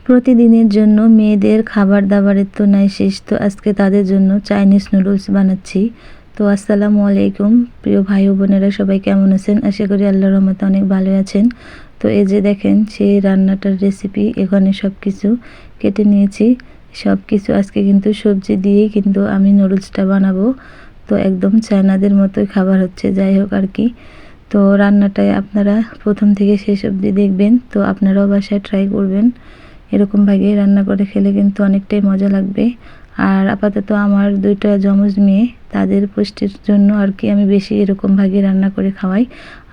প্রতিদিনের জন্য মেয়েদের খাবার দাবারের তো নাই শেষ। তো আজকে তাদের জন্য চাইনিজ নুডলস বানাচ্ছি। তো আসসালামু আলাইকুম প্রিয় ভাই ও বোনেরা, সবাই কেমন আছেন? আশা করি আল্লাহর রহমতে অনেক ভালো আছেন। তো এই যে দেখেন সেই রান্নাটার রেসিপি, এখানে সব কিছু কেটে নিয়েছি। সব কিছু আজকে কিন্তু সবজি দিয়েই কিন্তু আমি নুডলসটা বানাবো। তো একদম চায়নাদের মতোই খাবার হচ্ছে, যাই হোক আর কি। তো রান্নাটায় আপনারা প্রথম থেকে শেষ অবধি দেখবেন। তো আপনারাও বাসায় ট্রাই করবেন, এরকমভাবে রান্না করে খেলে কিন্তু অনেকটাই মজা লাগবে। আর আপাতত আমার দুইটা যমজ মেয়ে, তাদের পুষ্টির জন্য আর কি আমি বেশি এরকমভাবে রান্না করে খাওয়াই।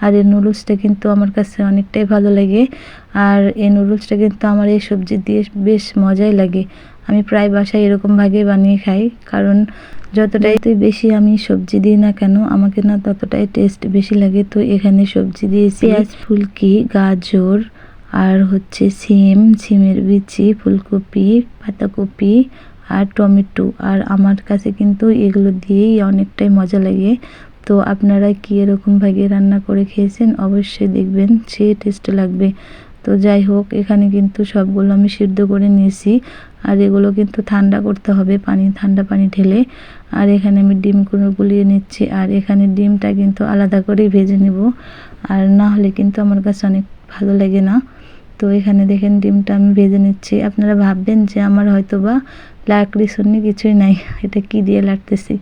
আর এই নুডলসটা কিন্তু আমার কাছে অনেকটাই ভালো লাগে। আর এই নুডলসটা কিন্তু আমার এই সবজি দিয়ে বেশ মজাই লাগে। আমি প্রায় বাসায় এরকমভাবে বানিয়ে খাই, কারণ যতটাই বেশি আমি সবজি দিই না কেন, আমাকে না ততটাই টেস্ট বেশি লাগে। তো এখানে সবজি দিয়েছি পেঁয়াজ, ফুলকি, গাজর, আর হচ্ছে সিমের বিচি, ফুলকপি, পাতাকপি আর টমেটো। আর আমার কাছে কিন্তু এগুলো দিয়েই অনেকটাই মজা লাগে। তো আপনারা কি এরকমভাবে রান্না করে খেয়েছেন? অবশ্যই দেখবেন, সে টেস্ট লাগবে। তো যাই হোক, এখানে কিন্তু সবগুলো আমি সিদ্ধ করে নিয়েছি। আর এগুলো কিন্তু ঠান্ডা করতে হবে, ঠান্ডা পানি ঢেলে। আর এখানে আমি ডিমগুলো গুলিয়ে নিচ্ছি। আর এখানে ডিমটা কিন্তু আলাদা করে ভেজে নেব, আর না হলে কিন্তু আমার কাছে অনেক ভালো লাগে না। তো এখানে দেখেন ডিমটা আমি ভেজে নিচ্ছি। আপনারা ভাববেন যে আমার হয়তো বা লাকড়ি সুন্নি কিছুই নাই, এটা কি দিয়ে লাটতেছি।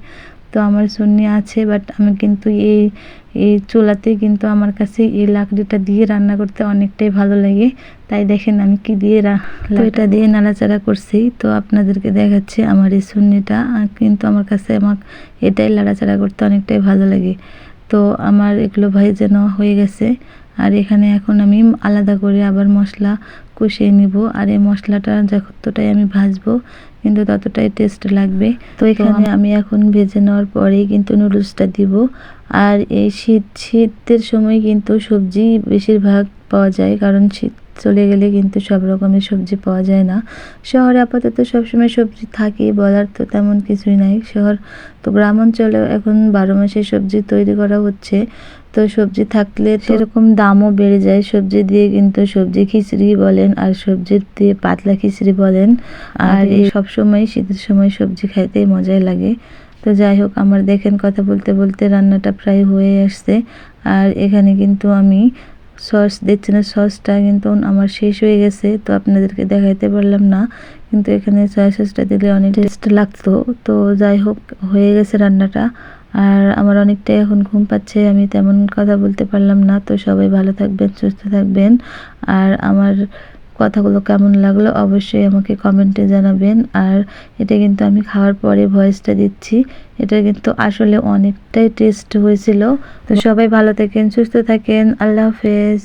তো আমার সুন্নি আছে, বাট আমি কিন্তু এই চুলাতে কিন্তু আমার কাছে এই লাকড়িটা দিয়ে রান্না করতে অনেকটাই ভালো লাগে। তাই দেখেন আমি কি দিয়ে এটা দিয়ে নাড়াচাড়া করছি। তো আপনাদেরকে দেখাচ্ছি আমার এই সুন্নিটা, কিন্তু আমার কাছে এটাই নাড়াচাড়া করতে অনেকটাই ভালো লাগে। তো আমার এগুলো যেন হয়ে গেছে। আর এখানে এখন আমি আলাদা করে আবার মশলা কষিয়ে নিব। আর এই মশলাটা যতটাই আমি ভাজবো কিন্তু ততটাই টেস্ট লাগবে। তো এখানে আমি এখন ভেজে নেওয়ার পরেই কিন্তু নুডলসটা দিব। আর এই শীতের সময় কিন্তু সবজি বেশিরভাগ পাওয়া যায়, কারণ শীত চলে গেলে কিন্তু সব রকমের সবজি পাওয়া যায় না। শহরে আপাতত সবসময় সবজি থাকে বলার তো তেমন কিছুই নাই। তো গ্রাম অঞ্চলেও এখন 12 মাসে সবজি তৈরি করা হচ্ছে। তো সবজি থাকলে সেরকম দামও বেড়ে যায়। সবজি দিয়ে কিন্তু সবজি খিচড়ি বলেন, আর সবজি দিয়ে পাতলা খিচড়ি বলেন। আর এই সবসময় শীতের সময় সবজি খাইতেই মজাই লাগে। তো যাই হোক, আমার দেখেন কথা বলতে বলতে রান্নাটা প্রায় হয়ে আসছে। আর এখানে কিন্তু আমি সস দিচ্ছি না, সসটা কিন্তু আমার শেষ হয়ে গেছে। তো আপনাদেরকে দেখাইতে পারলাম না, কিন্তু এখানে সয়া সসটা দিলে অনেক টেস্ট লাগতো। তো যাই হোক, হয়ে গেছে রান্নাটা। আর আমার অনেকটাই এখন ঘুম পাচ্ছে, আমি তেমন কথা বলতে পারলাম না। তো সবাই ভালো থাকবেন, সুস্থ থাকবেন। আর আমার কথাগুলো কেমন লাগলো অবশ্যই আমাকে কমেন্টে জানাবেন। আর এটা কিন্তু আমি খাওয়ার পরে ভয়েসটা দিচ্ছি, এটা কিন্তু আসলে অনেকটাই টেস্ট হয়েছিল। তো সবাই ভালো থাকেন, সুস্থ থাকেন, আল্লাহ হাফেজ।